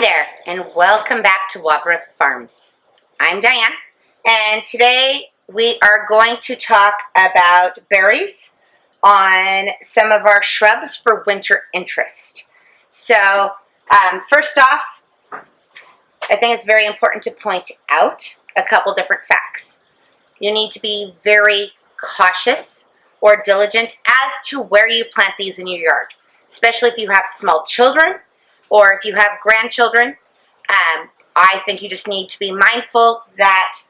there, and welcome back to Wavra Farms. I'm Diane, and today we are going to talk about berries on some of our shrubs for winter interest. So, first off, I think it's very important to point out a couple different facts. You need to be very cautious or diligent as to where you plant these in your yard, especially if you have small children or if you have grandchildren. I think you just need to be mindful that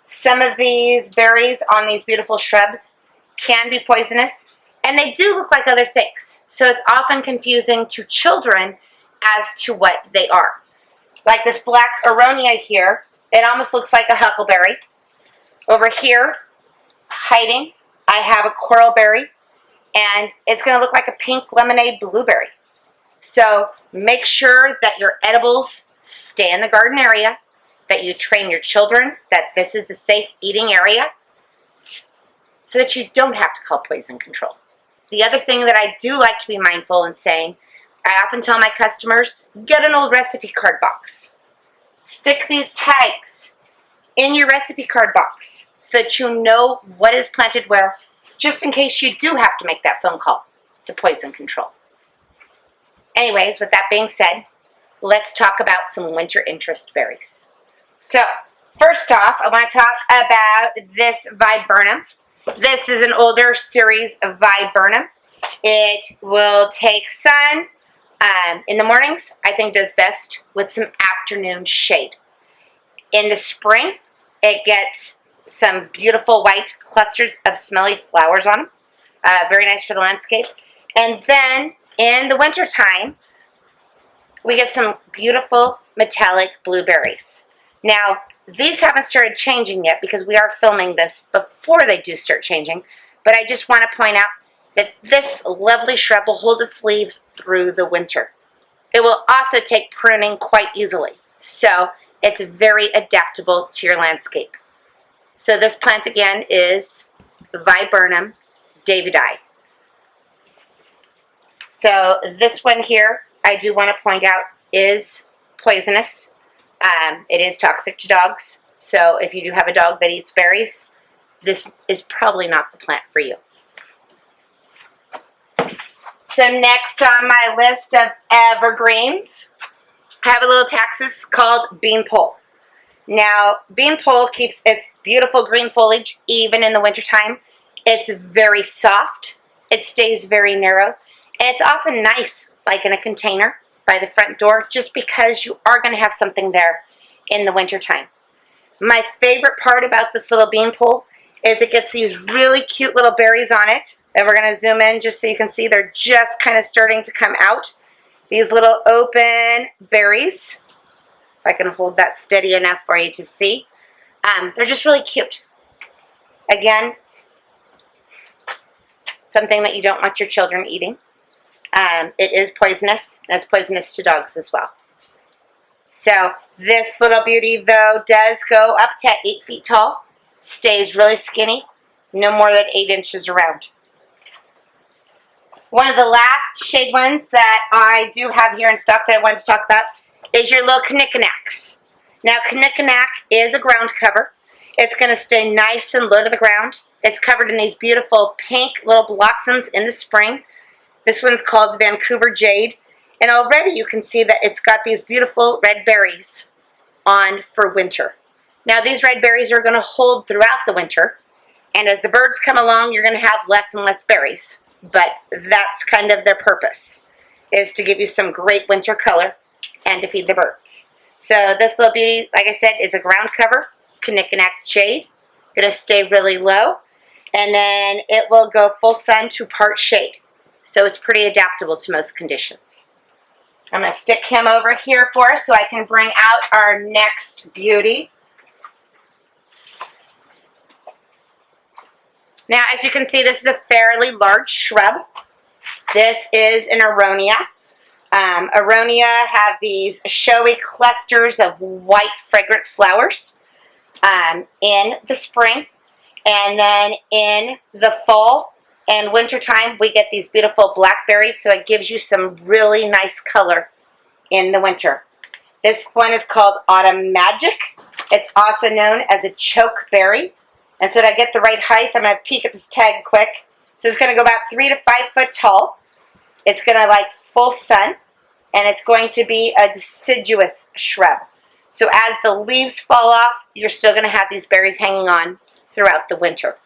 some of these berries on these beautiful shrubs can be poisonous, and they do look like other things. So it's often confusing to children as to what they are. Like this black aronia here, it almost looks like a huckleberry. Over here, hiding, I have a coralberry, and it's going to look like a pink lemonade blueberry. So make sure that your edibles stay in the garden area, that you train your children that this is a safe eating area, so that you don't have to call poison control. The other thing that I do like to be mindful in saying, I often tell my customers, get an old recipe card box. Stick these tags in your recipe card box so that you know what is planted where, just in case you do have to make that phone call to poison control. Anyways, with that being said, let's talk about some winter interest berries. So, first off, I want to talk about this viburnum. This is an older series of viburnum. It will take sun in the mornings. I think does best with some afternoon shade. In the spring, it gets some beautiful white clusters of smelly flowers on them. Very nice for the landscape. And then in the wintertime, we get some beautiful metallic blueberries. Now, these haven't started changing yet because we are filming this before they do start changing, but I just want to point out that this lovely shrub will hold its leaves through the winter. It will also take pruning quite easily, so it's very adaptable to your landscape. So this plant again is Viburnum davidi. So this one here, I do want to point out, is poisonous. It is toxic to dogs. So if you do have a dog that eats berries, this is probably not the plant for you. So next on my list of evergreens, I have a little taxus called beanpole. Now, beanpole keeps its beautiful green foliage even in the wintertime. It's very soft. It stays very narrow. And it's often nice, like in a container by the front door, just because you are going to have something there in the wintertime. My favorite part about this little beanpole is it gets these really cute little berries on it. And we're going to zoom in just so you can see they're just kind of starting to come out. These little open berries. If I can hold that steady enough for you to see. They're just really cute. Again, something that you don't want your children eating. It is poisonous, and it's poisonous to dogs as well. So this little beauty, though, does go up to 8 feet tall, stays really skinny, no more than 8 inches around. One of the last shade ones that I do have here in stock that I wanted to talk about is your little Kinnikiniaks. Now, Kinnikinak is a ground cover. It's going to stay nice and low to the ground. It's covered in these beautiful pink little blossoms in the spring. This one's called Vancouver Jade, and already you can see that it's got these beautiful red berries on for winter. Now these red berries are going to hold throughout the winter, and as the birds come along, you're going to have less and less berries, but that's kind of their purpose, is to give you some great winter color and to feed the birds. So this little beauty, like I said, is a ground cover, Kinnikinak Jade, going to stay really low, and then it will go full sun to part shade. So it's pretty adaptable to most conditions. I'm going to stick him over here for us so I can bring out our next beauty. Now, as you can see, this is a fairly large shrub. This is an aronia. Aronia have these showy clusters of white fragrant flowers in the spring. And then in the fall and wintertime, we get these beautiful blackberries, so it gives you some really nice color in the winter. This one is called Autumn Magic. It's also known as a chokeberry. And so to get the right height, I'm going to peek at this tag quick. So it's going to go about 3 to 5 foot tall. It's going to like full sun, and it's going to be a deciduous shrub. So as the leaves fall off, you're still going to have these berries hanging on throughout the winter.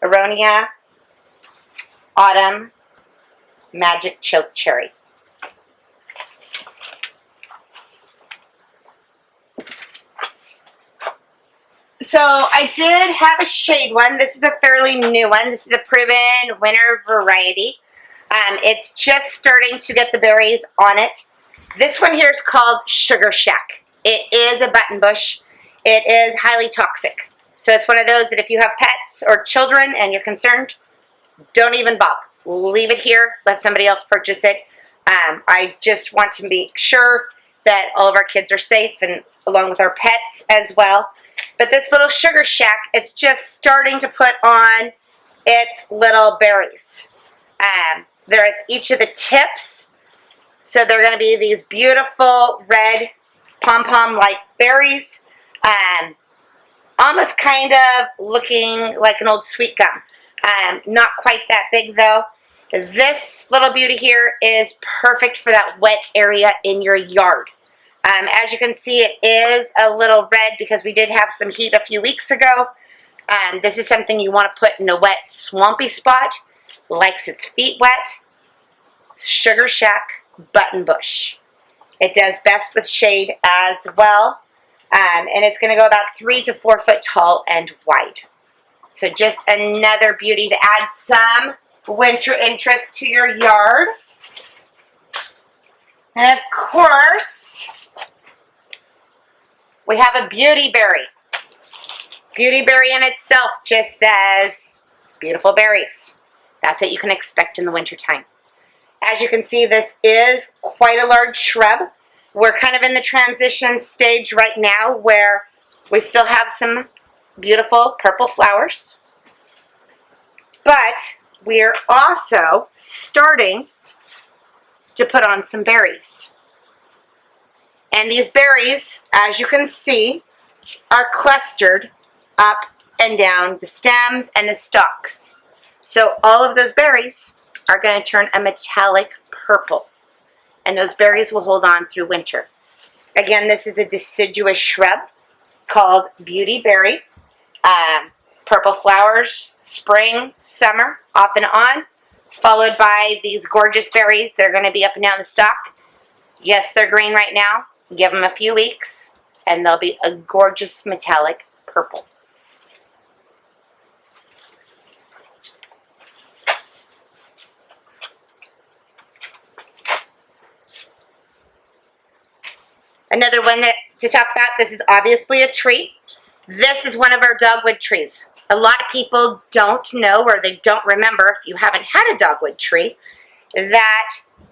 Aronia Autumn Magic Chokecherry. So I did have a shade one. This is a fairly new one. This is a proven winter variety. It's just starting to get the berries on it. This one here is called Sugar Shack. It is a button bush. It is highly toxic. So it's one of those that if you have pets or children and you're concerned, don't even bother. Leave it here. Let somebody else purchase it. I just want to make sure that all of our kids are safe, and along with our pets as well. But this little Sugar Shack, it's just starting to put on its little berries. They're at each of the tips. So they're going to be these beautiful red pom-pom-like berries. Almost kind of looking like an old sweet gum. Not quite that big though. This little beauty here is perfect for that wet area in your yard. As you can see, it is a little red because we did have some heat a few weeks ago. This is something you want to put in a wet, swampy spot. Likes its feet wet. Sugar Shack Button Bush. It does best with shade as well. And it's going to go about 3 to 4 foot tall and wide. So just another beauty to add some winter interest to your yard. And of course, we have a beauty berry. Beauty berry in itself just says beautiful berries. That's what you can expect in the wintertime. As you can see, this is quite a large shrub. We're kind of in the transition stage right now where we still have some beautiful purple flowers. But we're also starting to put on some berries. And these berries, as you can see, are clustered up and down the stems and the stalks. So all of those berries are going to turn a metallic purple. And those berries will hold on through winter. Again, this is a deciduous shrub called beauty berry. Purple flowers, spring, summer, off and on, followed by these gorgeous berries that are going to be up and down the stalk. Yes, they're green right now. Give them a few weeks, and they'll be a gorgeous metallic purple. Another one to talk about, this is obviously a tree. This is one of our dogwood trees. A lot of people don't know, or they don't remember, if you haven't had a dogwood tree, that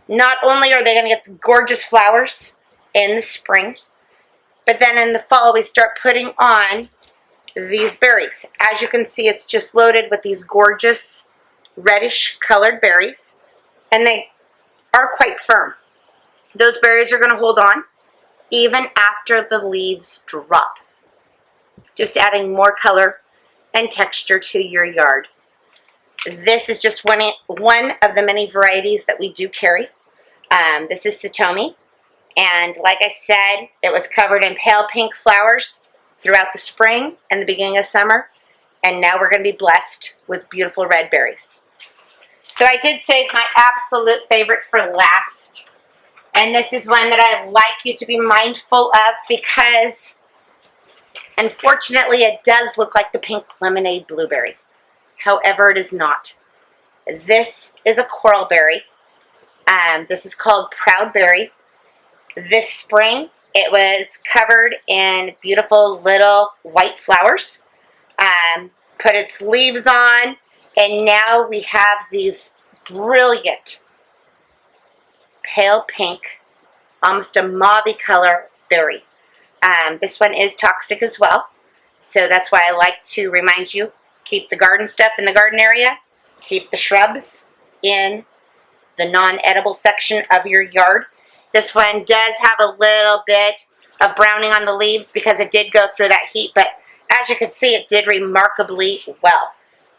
not only are they going to get the gorgeous flowers in the spring, but then in the fall we start putting on these berries. As you can see, it's just loaded with these gorgeous reddish colored berries, and they are quite firm. Those berries are going to hold on even after the leaves drop. Just adding more color and texture to your yard. This is just one of the many varieties that we do carry. This is Satomi, and like I said, it was covered in pale pink flowers throughout the spring and the beginning of summer, and now we're going to be blessed with beautiful red berries. So I did save my absolute favorite for last, and this is one that I'd like you to be mindful of because unfortunately it does look like the pink lemonade blueberry. However, it is not. This is a coral berry. This is called Proudberry. This spring, it was covered in beautiful little white flowers. Put its leaves on, and now we have these brilliant pale pink, almost a mauve color berry. This one is toxic as well, so that's why I like to remind you, keep the garden stuff in the garden area, keep the shrubs in the non-edible section of your yard. This one does have a little bit of browning on the leaves because it did go through that heat, but as you can see, it did remarkably well.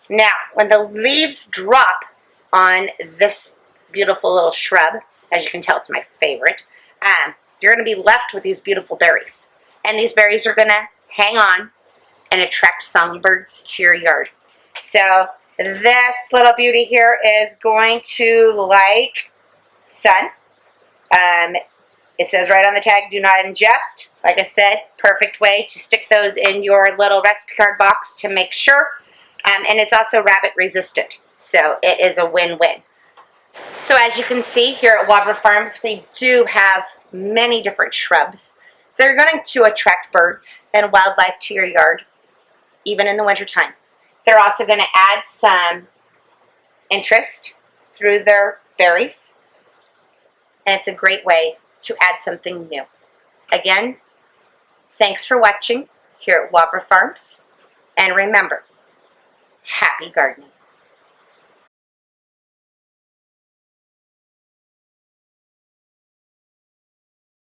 Now, when the leaves drop on this beautiful little shrub, as you can tell, it's my favorite, you're going to be left with these beautiful berries. And these berries are going to hang on and attract songbirds to your yard. So this little beauty here is going to like sun. It says right on the tag, do not ingest. Like I said, perfect way to stick those in your little recipe card box to make sure. And it's also rabbit resistant. So it is a win-win. So as you can see here at Wavra Farms, we do have many different shrubs. They're going to attract birds and wildlife to your yard, even in the wintertime. They're also going to add some interest through their berries. And it's a great way to add something new. Again, thanks for watching here at Wavra Farms. And remember, happy gardening.